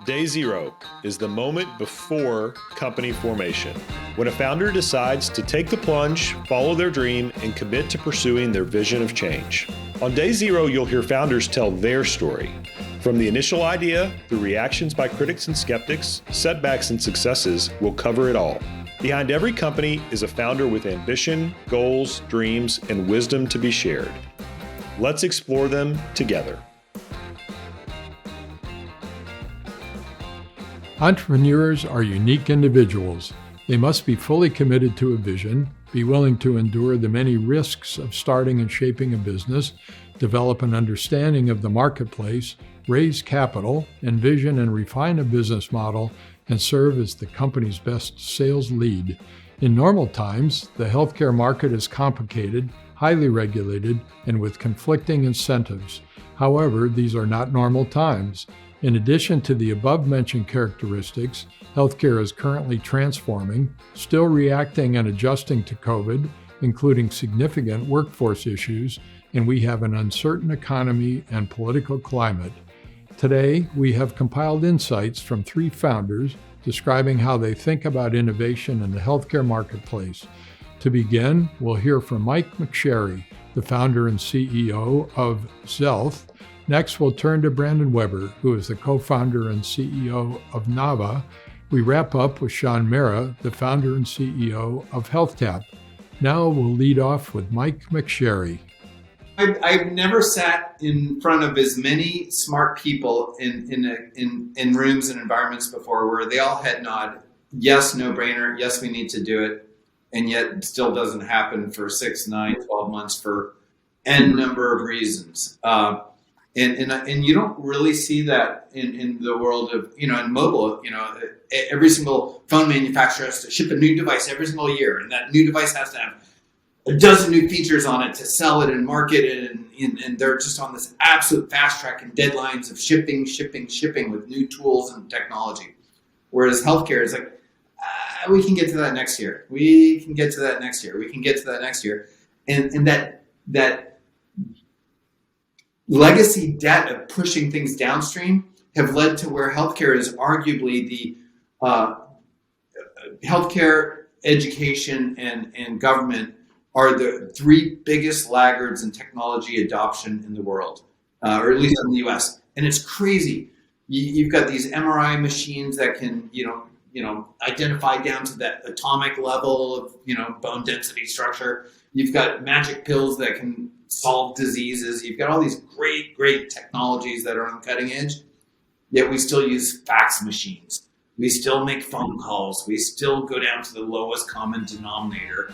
Day zero is the moment before company formation, when a founder decides to take the plunge, follow their dream, and commit to pursuing their vision of change. On day zero, you'll hear founders tell their story. From the initial idea, through reactions by critics and skeptics, setbacks and successes, we'll cover it all. Behind every company is a founder with ambition, goals, dreams, and wisdom to be shared. Let's explore them together. Entrepreneurs are unique individuals. They must be fully committed to a vision, be willing to endure the many risks of starting and shaping a business, develop an understanding of the marketplace, raise capital, envision and refine a business model, and serve as the company's best sales lead. In normal times, the healthcare market is complicated, highly regulated, and with conflicting incentives. However, these are not normal times. In addition to the above-mentioned characteristics, healthcare is currently transforming, still reacting and adjusting to COVID, including significant workforce issues, and we have an uncertain economy and political climate. Today, we have compiled insights from 3 founders describing how they think about innovation in the healthcare marketplace. To begin, we'll hear from Mike McSherry, the founder and CEO of Xealth. Next, we'll turn to Brandon Weber, who is the co-founder and CEO of Nava. We wrap up with Sean Mera, the founder and CEO of HealthTap. Now we'll lead off with Mike McSherry. I've never sat in front of as many smart people in rooms and environments before where they all head nod, yes, no brainer, yes, we need to do it, and yet it still doesn't happen for 6, 9, 12 months for N number of reasons. And you don't really see that in the world of, in mobile, every single phone manufacturer has to ship a new device every single year. And that new device has to have a dozen new features on it to sell it and market it. And they're just on this absolute fast track and deadlines of shipping with new tools and technology. Whereas healthcare is like, we can get to that next year. We can get to that next year. We can get to that next year. And that legacy debt of pushing things downstream have led to where healthcare is arguably the healthcare, education, and government are the 3 biggest laggards in technology adoption in the world, or at least in the US. And it's crazy. You've got these MRI machines that can, identify down to that atomic level of, bone density structure. You've got magic pills that can solve diseases. You've got all these great technologies that are on the cutting edge, yet we still use fax machines. We still make phone calls. We still go down to the lowest common denominator.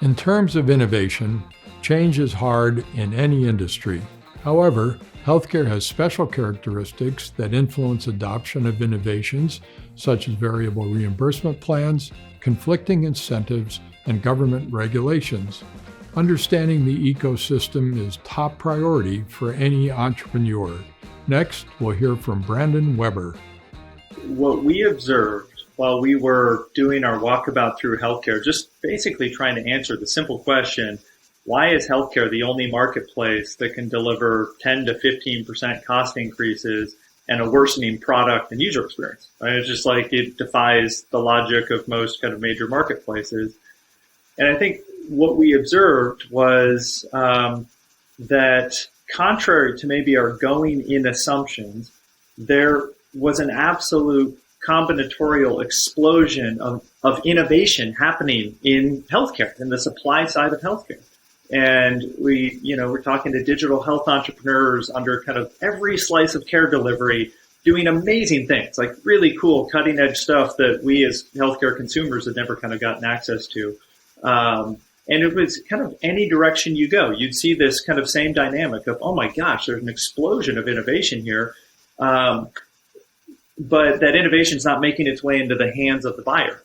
In terms of innovation, change is hard in any industry. However, healthcare has special characteristics that influence adoption of innovations, such as variable reimbursement plans, conflicting incentives, and government regulations. Understanding the ecosystem is top priority for any entrepreneur. Next, we'll hear from Brandon Weber. What we observed while we were doing our walkabout through healthcare, just basically trying to answer the simple question, why is healthcare the only marketplace that can deliver 10 to 15% cost increases and a worsening product and user experience? Right? It's just like it defies the logic of most kind of major marketplaces. And I think what we observed was that contrary to maybe our going in assumptions, there was an absolute combinatorial explosion of innovation happening in healthcare, in the supply side of healthcare. And we're talking to digital health entrepreneurs under kind of every slice of care delivery, doing amazing things, like really cool cutting edge stuff that we as healthcare consumers had never kind of gotten access to. And it was kind of any direction you go, you'd see this kind of same dynamic of, oh my gosh, there's an explosion of innovation here. But that innovation is not making its way into the hands of the buyer.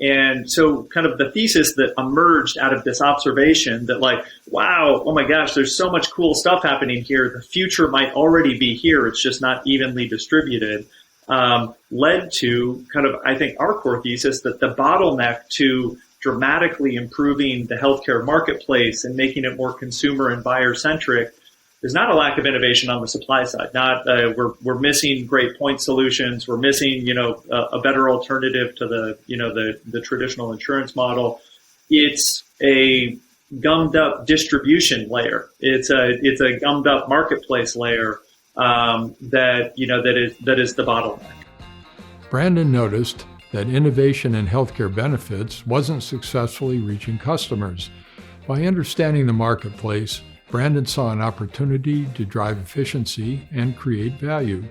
And so kind of the thesis that emerged out of this observation that like, wow, oh my gosh, there's so much cool stuff happening here. The future might already be here. It's just not evenly distributed. Led to kind of, I think, our core thesis that the bottleneck to dramatically improving the healthcare marketplace and making it more consumer and buyer centric is not a lack of innovation on the supply side. Not we're missing great point solutions. We're missing a better alternative to the traditional insurance model. It's a gummed up distribution layer. It's a gummed up marketplace layer that is the bottleneck. Brandon noticed that innovation in healthcare benefits wasn't successfully reaching customers. By understanding the marketplace, Brandon saw an opportunity to drive efficiency and create value.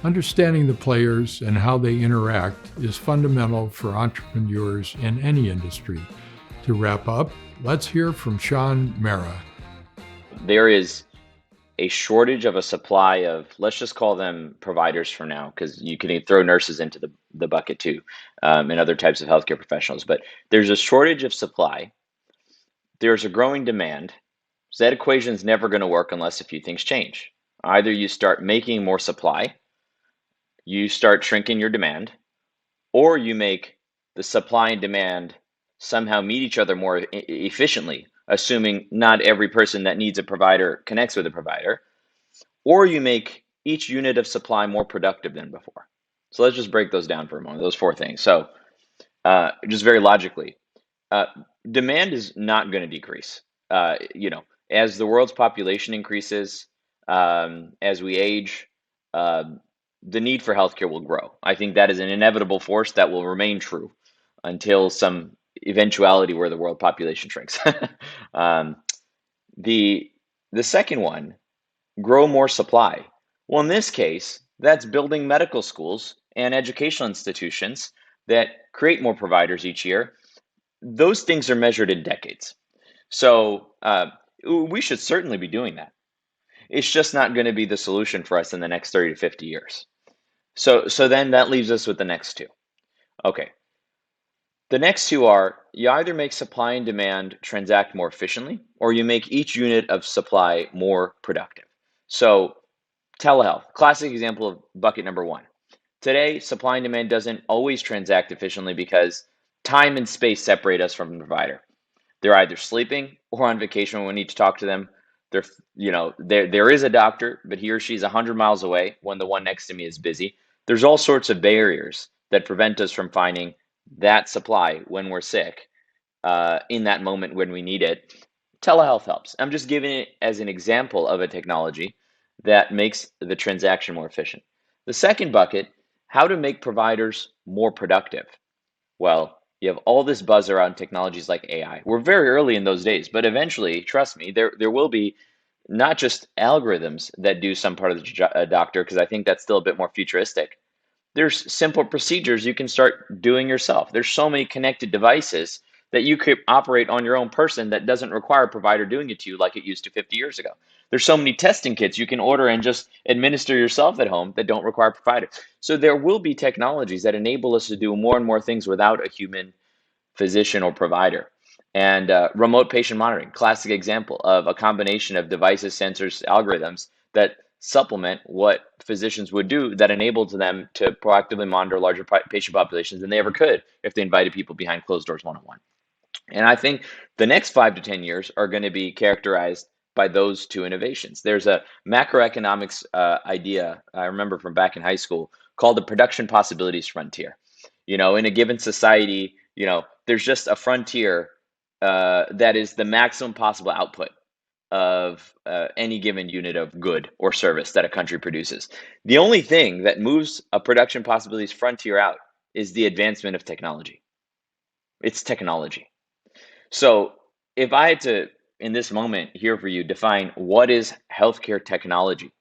Understanding the players and how they interact is fundamental for entrepreneurs in any industry. To wrap up, let's hear from Sean Mara. There is a shortage of a supply of, let's just call them providers for now, because you can throw nurses into the bucket too, and other types of healthcare professionals. But there's a shortage of supply. There's a growing demand. So that equation is never going to work unless a few things change. Either you start making more supply, you start shrinking your demand, or you make the supply and demand somehow meet each other more efficiently, assuming not every person that needs a provider connects with a provider, or you make each unit of supply more productive than before. So let's just break those down for a moment, those four things. So just very logically, demand is not going to decrease. As the world's population increases, as we age, the need for healthcare will grow. I think that is an inevitable force that will remain true until some eventuality where the world population shrinks. The second one, grow more supply. Well, in this case, that's building medical schools and educational institutions that create more providers each year. Those things are measured in decades. So we should certainly be doing that. It's just not going to be the solution for us in the next 30 to 50 years. So then that leaves us with the next two. Okay. The next two are, you either make supply and demand transact more efficiently, or you make each unit of supply more productive. So telehealth, classic example of bucket number one. Today, supply and demand doesn't always transact efficiently because time and space separate us from the provider. They're either sleeping or on vacation when we need to talk to them. There is a doctor, but he or she's 100 miles away when the one next to me is busy. There's all sorts of barriers that prevent us from finding that supply when we're sick, in that moment when we need it. Telehealth helps. I'm just giving it as an example of a technology that makes the transaction more efficient. The second bucket, how to make providers more productive. Well, you have all this buzz around technologies like AI. We're very early in those days, but eventually, trust me, there will be not just algorithms that do some part of the doctor, because I think that's still a bit more futuristic. There's simple procedures you can start doing yourself. There's so many connected devices that you could operate on your own person that doesn't require a provider doing it to you like it used to 50 years ago. There's so many testing kits you can order and just administer yourself at home that don't require a provider. So there will be technologies that enable us to do more and more things without a human physician or provider. And remote patient monitoring, classic example of a combination of devices, sensors, algorithms that supplement what physicians would do, that enabled them to proactively monitor larger patient populations than they ever could if they invited people behind closed doors one-on-one. And I think the next 5 to 10 years are going to be characterized by those two innovations. There's a macroeconomics idea I remember from back in high school called the production possibilities frontier. In a given society, there's just a frontier that is the maximum possible output of any given unit of good or service that a country produces. The only thing that moves a production possibilities frontier out is the advancement of technology. It's technology. So if I had to, in this moment here for you, define what is healthcare technology.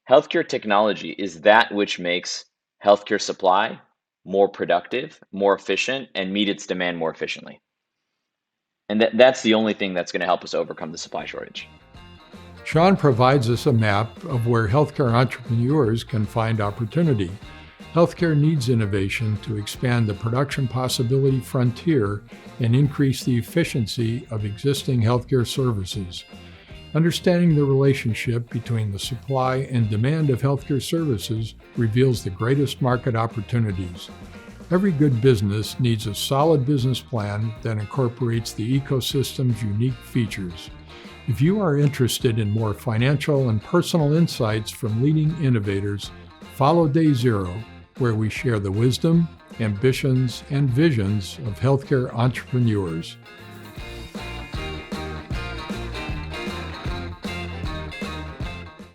Healthcare technology is that which makes healthcare supply more productive, more efficient, and meet its demand more efficiently. And that's the only thing that's going to help us overcome the supply shortage. Sean provides us a map of where healthcare entrepreneurs can find opportunity. Healthcare needs innovation to expand the production possibility frontier and increase the efficiency of existing healthcare services. Understanding the relationship between the supply and demand of healthcare services reveals the greatest market opportunities. Every good business needs a solid business plan that incorporates the ecosystem's unique features. If you are interested in more financial and personal insights from leading innovators, follow Day Zero, where we share the wisdom, ambitions, and visions of healthcare entrepreneurs.